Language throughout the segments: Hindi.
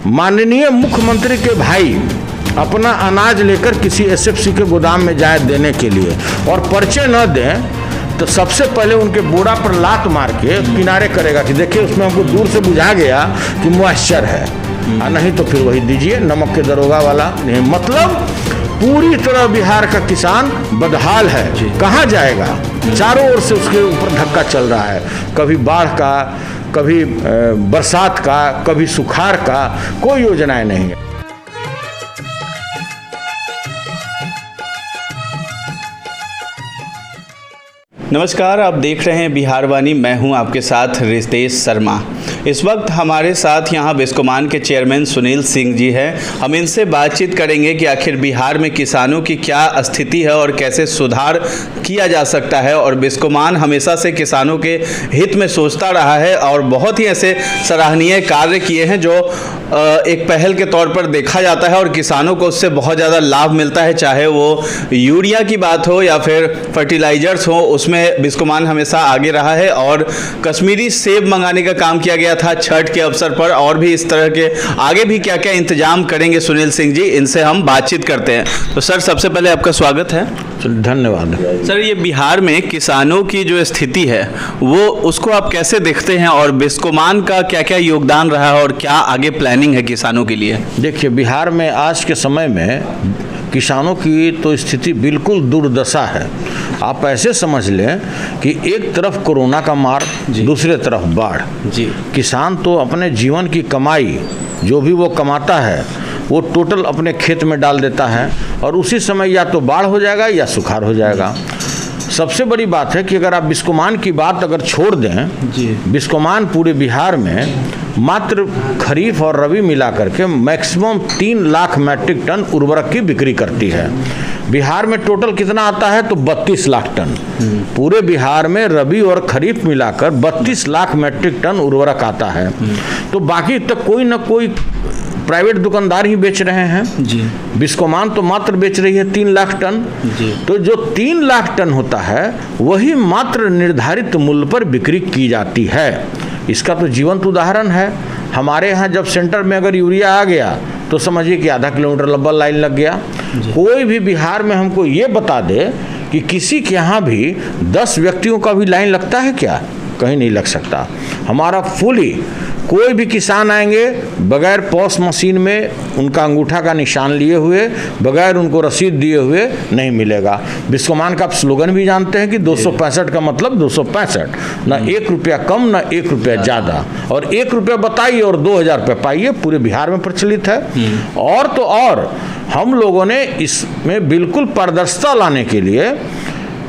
माननीय मुख्यमंत्री के भाई अपना अनाज लेकर किसी एसएफसी के गोदाम में जाए देने के लिए और परिचय न दें तो सबसे पहले उनके बोरा पर लात मार के किनारे करेगा कि देखिए उसमें हमको दूर से बुझा गया कि मॉइस्चर है, और नहीं तो फिर वही दीजिए नमक के दरोगा वाला। नहीं, मतलब पूरी तरह बिहार का किसान बदहाल है, कहाँ जाएगा? चारों ओर से उसके ऊपर धक्का चल रहा है, कभी बाढ़ का, कभी बरसात का, कभी सुखाड़ का, कोई योजनाएं नहीं है। नमस्कार, आप देख रहे हैं बिहारवाणी। मैं हूं आपके साथ रितेश शर्मा। इस वक्त हमारे साथ यहां बिस्कोमान के चेयरमैन सुनील सिंह जी हैं। हम इनसे बातचीत करेंगे कि आखिर बिहार में किसानों की क्या स्थिति है और कैसे सुधार किया जा सकता है। और बिस्कोमान हमेशा से किसानों के हित में सोचता रहा है और बहुत ही ऐसे सराहनीय कार्य किए हैं जो एक पहल के तौर पर देखा जाता है और किसानों को उससे बहुत ज़्यादा लाभ मिलता है, चाहे वो यूरिया की बात हो या फिर फर्टिलाइजर्स हो, उसमें बिस्कोमान हमेशा आगे रहा है। और कश्मीरी सेब मंगाने का काम किया गया था छठ के अवसर पर, और भी इस तरह के आगे भी क्या क्या इंतजाम करेंगे सुनील सिंह जी, इनसे हम बातचीत करते हैं। तो सर, सबसे पहले आपका स्वागत है। धन्यवाद सर। ये बिहार में किसानों की जो स्थिति है वो उसको आप कैसे देखते हैं और बिस्कोमान का क्या क्या योगदान रहा है और क्या आगे प्लानिंग है किसानों के लिए? देखिए, बिहार में आज के समय में किसानों की तो स्थिति बिल्कुल दुर्दशा है। आप ऐसे समझ लें कि एक तरफ कोरोना का मार, दूसरे तरफ बाढ़। किसान तो अपने जीवन की कमाई जो भी वो कमाता है वो टोटल अपने खेत में डाल देता है और उसी समय या तो बाढ़ हो जाएगा या सुखाड़ हो जाएगा। सबसे बड़ी बात है कि अगर आप बिस्कोमान की बात अगर छोड़ दें, बिस्कोमान पूरे बिहार में मात्र खरीफ और रबी मिला करके मैक्सिमम 3 लाख मैट्रिक टन उर्वरक की बिक्री करती है। बिहार में टोटल कितना आता है? तो 32 लाख टन। पूरे बिहार में रबी और खरीफ मिलाकर 32 लाख मैट्रिक टन उर्वरक आता है। तो बाकी तक कोई न कोई प्राइवेट दुकानदार ही बेच रहे हैं। बिस्कोमान तो मात्र बेच रही है 3 लाख टन। तो जो 3 लाख टन होता है वही मात्र निर्धारित मूल्य पर बिक्री की जाती है। इसका तो जीवंत उदाहरण है। हमारे यहाँ जब सेंटर में अगर यूरिया आ गया तो समझिए कि आधा किलोमीटर लंबा लाइन लग गया। कोई भी बिहार में हमको ये बता दे कि किसी के यहाँ भी 10 व्यक्तियों का भी लाइन लगता है क्या? कहीं नहीं लग सकता। हमारा फुली कोई भी किसान आएंगे बगैर पॉस मशीन में उनका अंगूठा का निशान लिए हुए, बगैर उनको रसीद दिए हुए नहीं मिलेगा। बिस्कोमान का आप स्लोगन भी जानते हैं कि 265 का मतलब 265, ना 1 रुपया कम ना 1 रुपया ज़्यादा, और 1 रुपया बताइए और 2000 रुपये पाइए। पूरे बिहार में प्रचलित है। और तो और हम लोगों ने इसमें बिल्कुल पारदर्शिता लाने के लिए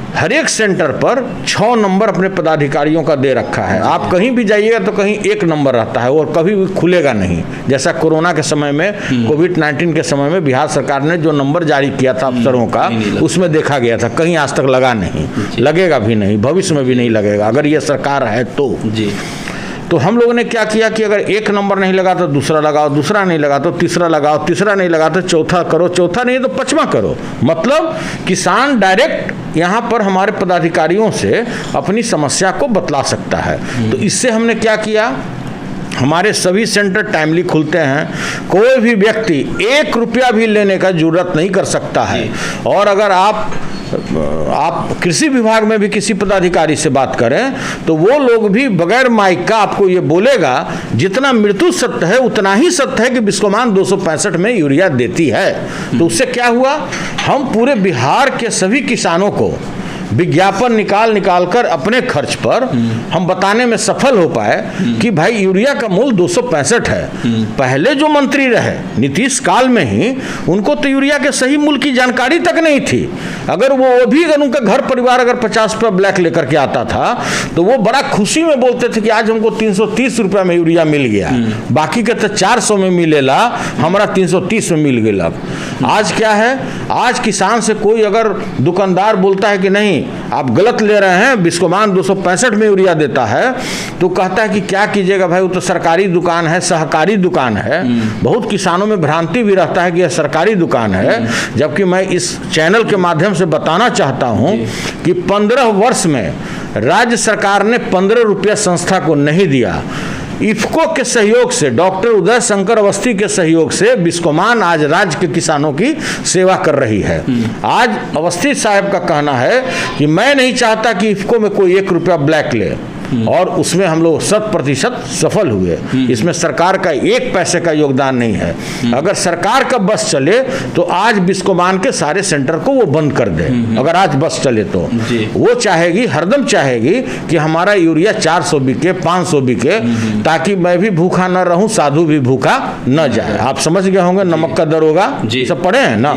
हर एक सेंटर पर 6 नंबर अपने पदाधिकारियों का दे रखा है। आप कहीं भी जाइएगा तो कहीं 1 नंबर रहता है और कभी भी खुलेगा नहीं। जैसा कोरोना के समय में, कोविड-19 के समय में बिहार सरकार ने जो नंबर जारी किया था अफसरों का, उसमें देखा गया था, कहीं आज तक लगा नहीं, लगेगा भी नहीं, भविष्य में भी नहीं लगेगा अगर ये सरकार है तो। तो हम लोगों ने क्या किया कि अगर 1 नंबर नहीं लगा तो दूसरा लगाओ, दूसरा नहीं लगा तो तीसरा लगाओ, तीसरा नहीं लगा तो चौथा करो, चौथा नहीं तो 5वां करो। मतलब किसान डायरेक्ट यहाँ पर हमारे पदाधिकारियों से अपनी समस्या को बतला सकता है। तो इससे हमने क्या किया, हमारे सभी सेंटर टाइमली खुलते हैं। कोई भी व्यक्ति 1 रुपया भी लेने का जरूरत नहीं कर सकता है। और अगर आप कृषि विभाग में भी किसी पदाधिकारी से बात करें तो वो लोग भी बगैर माइक का आपको ये बोलेगा, जितना मृत्यु सत्य है उतना ही सत्य है कि बिस्कोमान 265 में यूरिया देती है। तो उससे क्या हुआ, हम पूरे बिहार के सभी किसानों को विज्ञापन निकाल कर अपने खर्च पर हम बताने में सफल हो पाए कि भाई यूरिया का मूल्य 265 है। पहले जो मंत्री रहे नीतीश काल में ही, उनको तो यूरिया के सही मूल्य की जानकारी तक नहीं थी। अगर वो भी अगर उनका घर परिवार अगर 50 रुपया ब्लैक लेकर के आता था तो वो बड़ा खुशी में बोलते थे कि आज हमको 330 रुपया में यूरिया मिल गया, बाकी के तो 400 में मिलेला, हमारा 330 में मिल गया। आज क्या है, आज किसान से कोई अगर दुकानदार बोलता है कि नहीं आप गलत ले रहे हैं, बिस्कोमान 265 में यूरिया देता है, तो कहता है कि क्या कीजिएगा भाई, वो तो सरकारी दुकान है, सहकारी दुकान है। बहुत किसानों में भ्रांति भी रहता है कि यह सरकारी दुकान है, जबकि मैं इस चैनल के माध्यम से बताना चाहता हूं कि 15 वर्ष में राज्य सरकार ने 15 रुपया संस्था को नहीं दिया। इफको के सहयोग से, डॉक्टर उदय शंकर अवस्थी के सहयोग से बिस्कोमान आज राज्य के किसानों की सेवा कर रही है। आज अवस्थी साहब का कहना है कि मैं नहीं चाहता कि इफको में कोई 1 रुपया ब्लैक ले, और उसमें हम लोग 100% सफल हुए। इसमें सरकार का 1 पैसे का योगदान नहीं है। अगर सरकार का बस चले तो आज बिस्कोमान के सारे सेंटर को वो बंद कर दे। अगर आज बस चले तो वो चाहेगी, हरदम चाहेगी कि हमारा यूरिया 400 बिके, 500 बिके, ताकि मैं भी भूखा न रहूं, साधु भी भूखा न जाए। आप समझ गए होंगे, नमक का दर होगा, सब पढ़े हैं ना।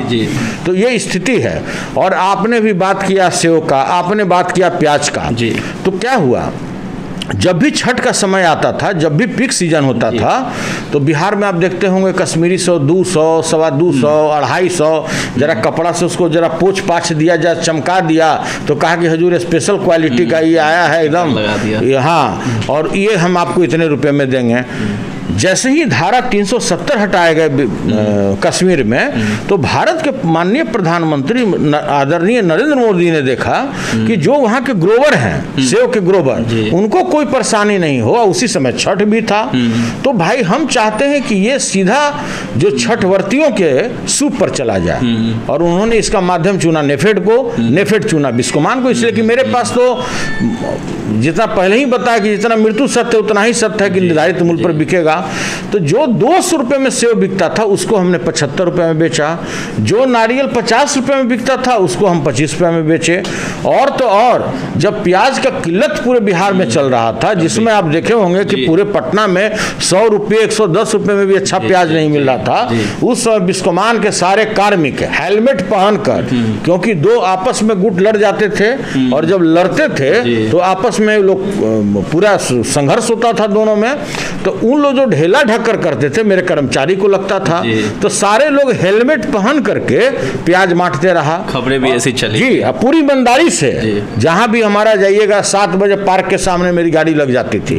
तो ये स्थिति है। और आपने भी बात किया सेव का, आपने बात किया प्याज का। तो क्या हुआ, जब भी छठ का समय आता था, जब भी पीक सीजन होता था, तो बिहार में आप देखते होंगे कश्मीरी 100, 200, 225, 250, जरा कपड़ा से उसको जरा पोछ पाछ दिया, जरा चमका दिया, तो कहा कि हजूर स्पेशल क्वालिटी का ये आया है एकदम, हाँ, और ये हम आपको इतने रुपए में देंगे। जैसे ही धारा 370 हटाए गए कश्मीर में, तो भारत के माननीय प्रधानमंत्री आदरणीय नरेंद्र मोदी ने देखा कि जो वहाँ के ग्रोवर हैं, सेव के ग्रोवर, उनको कोई परेशानी नहीं हो। उसी समय छठ भी था। तो भाई हम चाहते हैं कि ये सीधा जो छठ व्रतियों के सूप पर चला जाए, और उन्होंने इसका माध्यम चुना नेफेड को, नेफेड चुना बिस्कोमान को, इसलिए कि मेरे पास तो जितना पहले ही बताया कि जितना मृत्यु सत्य उतना ही सत्य है कि निर्धारित मूल्य पर बिकेगा। तो जो 200 रुपए में सेव बिकता था उसको हमने 75 रुपए में बेचा, जो नारियल 50 रुपए में बिकता था उसको हम 25 रुपए में बेचे। और तो और जब प्याज का किल्लत पूरे बिहार में चल रहा था, जिसमें आप देखे होंगे कि पूरे पटना में 100 रुपये 110 रुपए में भी अच्छा प्याज नहीं मिल रहा था, उस समय बिस्कोमान के सारे कार्मिक हेलमेट पहनकर, क्योंकि दो आपस में गुट लड़ जाते थे, और जब लड़ते थे तो आपस में लोग पूरा संघर्ष होता था दोनों में, तो उन लोग जो ढेला ढक्कर करते थे, मेरे कर्मचारी को लगता था, तो सारे लोग हेलमेट पहन करके प्याज बांटते रहा। खबरें भी ऐसी चली जी, पूरी ईमानदारी से। जहां भी हमारा जाइएगा 7 बजे पार्क के सामने मेरी गाड़ी लग जाती थी।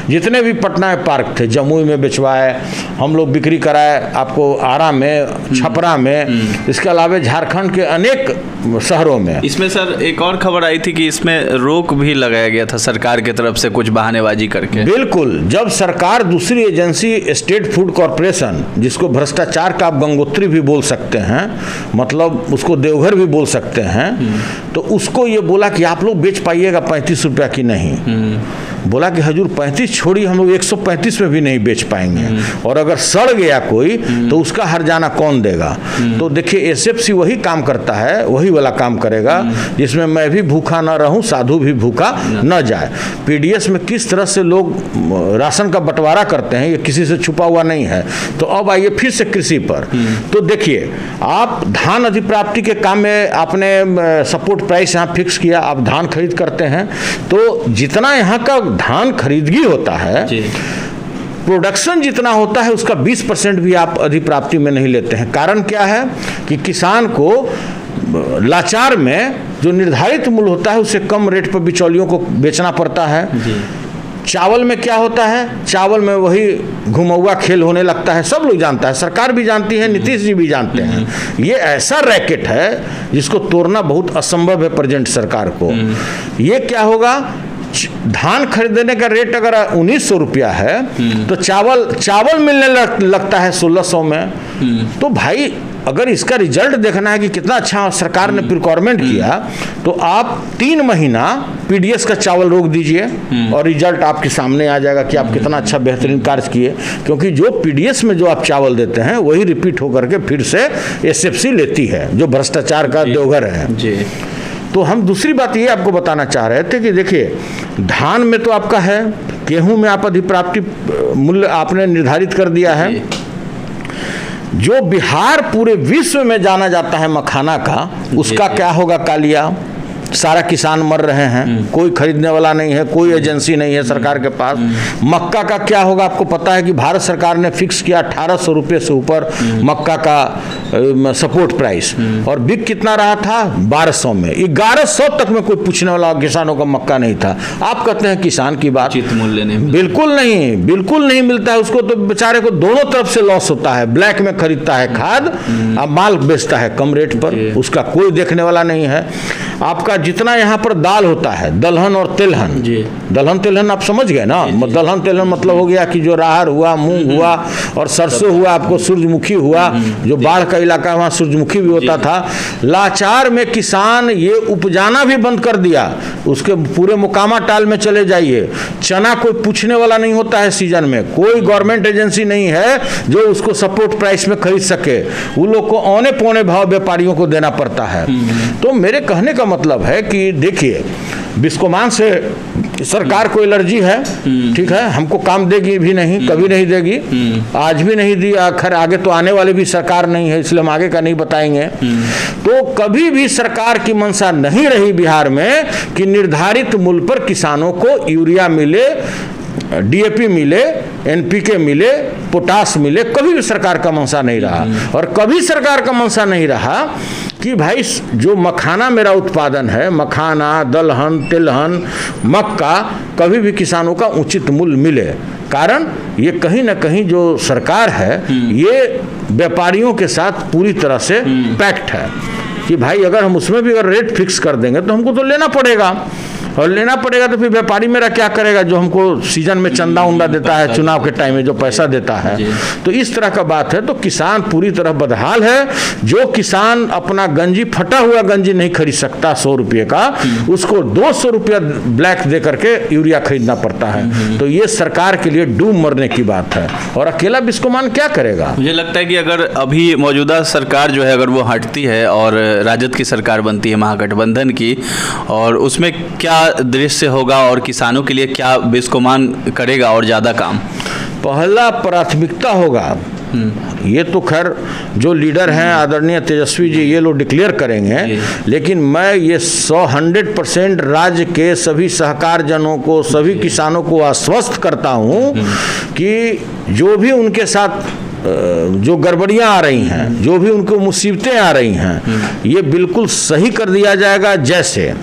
जितने भी पटना में पार्क थे, जमुई में बिछवाए, हम लोग बिक्री कराए, आपको आरा में, छपरा में, इसके अलावा झारखंड के अनेक शहरों में। इसमें सर एक और खबर आई थी कि इसमें रोक भी लगाया गया था सरकार की तरफ से, कुछ बहानेबाजी करके। बिल्कुल, जब सरकार दूसरी एजेंसी स्टेट फूड कॉर्पोरेशन, जिसको भ्रष्टाचार का आप गंगोत्री भी बोल सकते हैं, मतलब उसको देवघर भी बोल सकते हैं, तो उसको ये बोला कि आप लोग बेच पाइएगा 35 रुपया की नहीं। बोला कि हजूर 35 छोड़ी, हम लोग 135 में भी नहीं बेच पाएंगे, और अगर सड़ गया कोई तो उसका हर्जाना कौन देगा। तो देखिए एसएफसी वही काम करता है, वही वाला काम करेगा जिसमें मैं भी भूखा ना रहूं, साधु भी भूखा न जाए। पीडीएस में किस तरह से लोग राशन का बंटवारा करते हैं, ये किसी से छुपा हुआ नहीं है। तो अब आइए फिर से कृषि पर। तो देखिए, आप धान अधिप्राप्ति के काम में आपने सपोर्ट प्राइस यहाँ फिक्स किया, आप धान खरीद करते हैं, तो जितना यहाँ का धान खरीदगी होता है, प्रोडक्शन जितना होता है उसका 20% भी आप अधिप्राप्ति में नहीं लेते हैं। कारण क्या है कि किसान को लाचार में जो निर्धारित मूल्य होता है उससे कम रेट पर बिचौलियों को बेचना पड़ता है। चावल में क्या होता है, चावल में वही घुमौआ खेल होने लगता है, सब लोग जानता है, सरकार भी जानती है, नीतीश जी भी जानते हैं। ये ऐसा रैकेट है जिसको तोड़ना बहुत असंभव है प्रेजेंट सरकार को। ये क्या होगा, धान खरीदने का रेट अगर 1900 रुपया है, तो चावल मिलने लगता है 1600 में। तो भाई अगर इसका रिजल्ट देखना है कि कितना अच्छा सरकार ने प्रिकॉर्मेंट किया, तो आप 3 महीना पीडीएस का चावल रोक दीजिए और रिजल्ट आपके सामने आ जाएगा कि आप कितना अच्छा बेहतरीन कार्य किए। क्योंकि जो पीडीएस में जो आप चावल देते हैं वही रिपीट होकर के फिर से एसएफसी लेती है, जो भ्रष्टाचार का देवघर है। तो हम दूसरी बात ये आपको बताना चाह रहे थे कि देखिए, धान में तो आपका है, गेहूं में आप अधिप्राप्ति मूल्य आपने निर्धारित कर दिया है। जो बिहार पूरे विश्व में जाना जाता है मखाना का, उसका क्या होगा कालिया। सारा किसान मर रहे हैं, कोई खरीदने वाला नहीं है, कोई एजेंसी नहीं है सरकार के पास। मक्का का क्या होगा, आपको पता है कि भारत सरकार ने फिक्स किया 1800 रुपये से ऊपर मक्का का सपोर्ट प्राइस, और बिक कितना रहा था 1200 में। 1100 तक में कोई पूछने वाला किसानों का मक्का नहीं था। आप कहते हैं किसान की बात, उचित मूल्य नहीं, बिल्कुल नहीं मिलता है उसको। तो बेचारे को दोनों तरफ से लॉस होता है, ब्लैक में खरीदता है खाद, अब माल बेचता है कम रेट पर, उसका कोई देखने वाला नहीं है। आपका जितना यहाँ पर दाल होता है, दलहन और तिलहन जी। दलहन तिलहन आप समझ गए ना। दलहन तिलहन मतलब हो गया कि जो राहर हुआ, मूंग हुआ और सरसों हुआ, आपको सूरजमुखी हुआ, जो बाढ़ का इलाका वहाँ सूरजमुखी भी होता था। लाचार में किसान ये उपजाना भी बंद कर दिया, उसके पूरे मुकामा टाल में चले जाइए, चना कोई पूछने वाला नहीं होता है सीजन में, कोई गवर्नमेंट एजेंसी नहीं है जो उसको सपोर्ट प्राइस में खरीद सके, वो लोग को औने पौने भाव व्यापारियों को देना पड़ता है। तो मेरे कहने का मतलब है कि देखिए, बिस्कोमान से सरकार को एलर्जी है, ठीक है, हमको काम देगी भी नहीं, कभी नहीं देगी, आज भी नहीं दी, आखिर आगे तो आने वाले भी सरकार नहीं है, इसलिए हम आगे का नहीं बताएंगे। तो कभी भी सरकार की मंशा नहीं रही बिहार में कि निर्धारित मूल्य पर किसानों को यूरिया मिले, डीएपी मिले, एनपीके मिले, पोटास मिले, कभी भी सरकार का मंशा नहीं रहा। और कभी सरकार का मंशा नहीं रहा कि भाई जो मखाना मेरा उत्पादन है, मखाना, दलहन, तिलहन, मक्का, कभी भी किसानों का उचित मूल्य मिले। कारण ये कहीं ना कहीं जो सरकार है ये व्यापारियों के साथ पूरी तरह से पैक्ट है कि भाई अगर हम उसमें भी अगर रेट फिक्स कर देंगे तो हमको तो लेना पड़ेगा, और लेना पड़ेगा तो फिर व्यापारी मेरा क्या करेगा जो हमको सीजन में चंदा उंदा देता है, चुनाव के टाइम में जो पैसा देता है। तो इस तरह का बात है। तो किसान पूरी तरह बदहाल है। जो किसान अपना गंजी, फटा हुआ गंजी नहीं खरीद सकता 100 रुपये का, उसको 200 रुपया ब्लैक दे करके यूरिया खरीदना पड़ता है। तो ये सरकार के लिए डूब मरने की बात है। और अकेला बिस्कोमान क्या करेगा? मुझे लगता है कि अगर अभी मौजूदा सरकार जो है अगर वो हटती है और राजद की सरकार बनती है महागठबंधन की, और उसमें क्या दृश्य होगा और किसानों के लिए क्या बिस्कोमान करेगा और ज़्यादा काम? पहला प्राथमिकता होगा, ये तो खैर जो लीडर हैं आदरणीय तेजस्वी जी ये लोग डिक्लेयर करेंगे, लेकिन मैं ये 100% राज्य के सभी सहकार जनों को, सभी किसानों को आश्वस्त करता हूँ कि जो भी उनके साथ जो गड़बड़ियाँ आ रही हैं, जो भी उनको मुसीबतें आ रही हैं, ये बिल्कुल सही कर दिया जाएगा। जैसे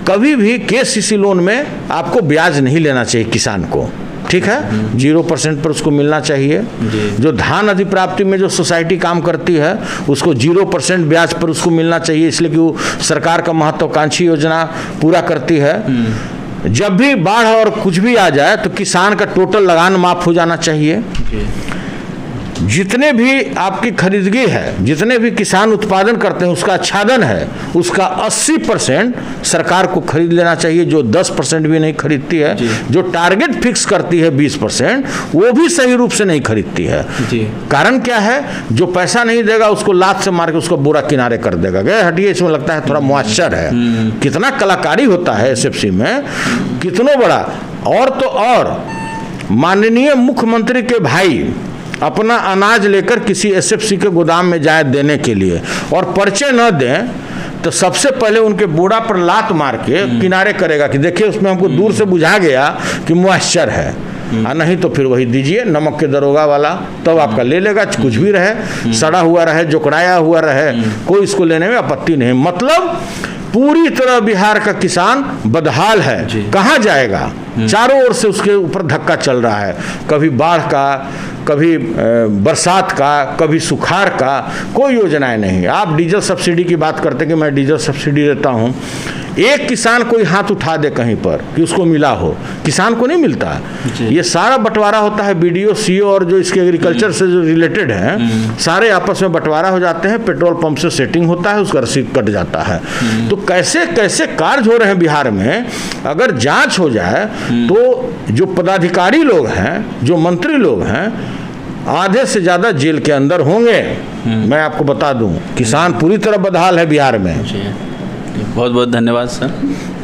कभी भी केसीसी लोन में आपको ब्याज नहीं लेना चाहिए किसान को, ठीक है, 0% पर उसको मिलना चाहिए। जो धान अधिप्राप्ति में जो सोसाइटी काम करती है उसको 0% ब्याज पर उसको मिलना चाहिए, इसलिए कि वो सरकार का महत्वाकांक्षी योजना पूरा करती है। जब भी बाढ़ और कुछ भी आ जाए तो किसान का टोटल लगान माफ हो जाना चाहिए। जितने भी आपकी खरीदगी है, जितने भी किसान उत्पादन करते हैं उसका आच्छादन है, उसका 80% सरकार को खरीद लेना चाहिए, जो 10% भी नहीं खरीदती है। जो टारगेट फिक्स करती है 20%, वो भी सही रूप से नहीं खरीदती है। कारण क्या है? जो पैसा नहीं देगा उसको लात से मार के उसको बुरा किनारे कर देगा, गए हटिए, इसमें लगता है थोड़ा मॉइस्चर है। कितना कलाकारी होता है एसएफसी में, कितना बड़ा। और तो और माननीय मुख्यमंत्री के भाई अपना अनाज लेकर किसी एसएफसी के गोदाम में जाए देने के लिए, और परिचय न दें तो सबसे पहले उनके बोरा पर लात मार के किनारे करेगा कि देखिए उसमें हमको दूर से बुझा गया कि मॉइस्चर है, नहीं तो फिर वही दीजिए नमक के दरोगा वाला, तब आपका ले लेगा। कुछ भी रहे, सड़ा हुआ रहे, जोकड़ाया हुआ रहे, कोई इसको लेने में आपत्ति नहीं। मतलब पूरी तरह बिहार का किसान बदहाल है, कहाँ जाएगा? चारों ओर से उसके ऊपर धक्का चल रहा है, कभी बाढ़ का, कभी बरसात का, कभी सुखाड़ का, कोई योजनाएं नहीं। आप डीजल सब्सिडी की बात करते कि मैं डीजल सब्सिडी देता हूं, एक किसान कोई हाथ उठा दे कहीं पर कि उसको मिला हो, किसान को नहीं मिलता। ये सारा बंटवारा होता है बीडीओ, सीओ और जो इसके एग्रीकल्चर से जो रिलेटेड हैं, सारे आपस में बंटवारा हो जाते हैं, पेट्रोल पंप से सेटिंग होता है, उसका रसीद कट जाता है। तो कैसे कैसे कार्य हो रहे हैं बिहार में, अगर जांच हो जाए तो जो पदाधिकारी लोग हैं, जो मंत्री लोग हैं, आधे से ज़्यादा जेल के अंदर होंगे। मैं आपको बता दूं, किसान पूरी तरह बदहाल है बिहार में। बहुत बहुत धन्यवाद सर।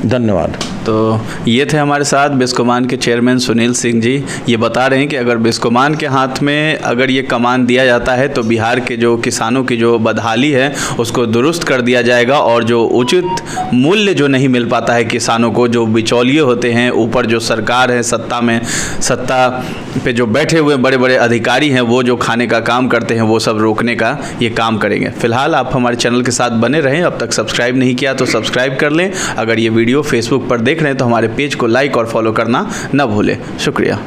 धन्यवाद। तो ये थे हमारे साथ बिस्कोमान के चेयरमैन सुनील सिंह जी। ये बता रहे हैं कि अगर बिस्कोमान के हाथ में अगर ये कमान दिया जाता है तो बिहार के जो किसानों की जो बदहाली है उसको दुरुस्त कर दिया जाएगा, और जो उचित मूल्य जो नहीं मिल पाता है किसानों को, जो बिचौलिए होते हैं, ऊपर जो सरकार है सत्ता पे जो बैठे हुए बड़े बड़े अधिकारी हैं, वो जो खाने का काम करते हैं, वो सब रोकने का ये काम करेंगे। फिलहाल आप हमारे चैनल के साथ बने रहें। अब तक सब्सक्राइब नहीं किया तो सब्सक्राइब कर लें। अगर ये वीडियो फेसबुक पर देख रहे हैं तो हमारे पेज को लाइक और फॉलो करना न भूलें। शुक्रिया।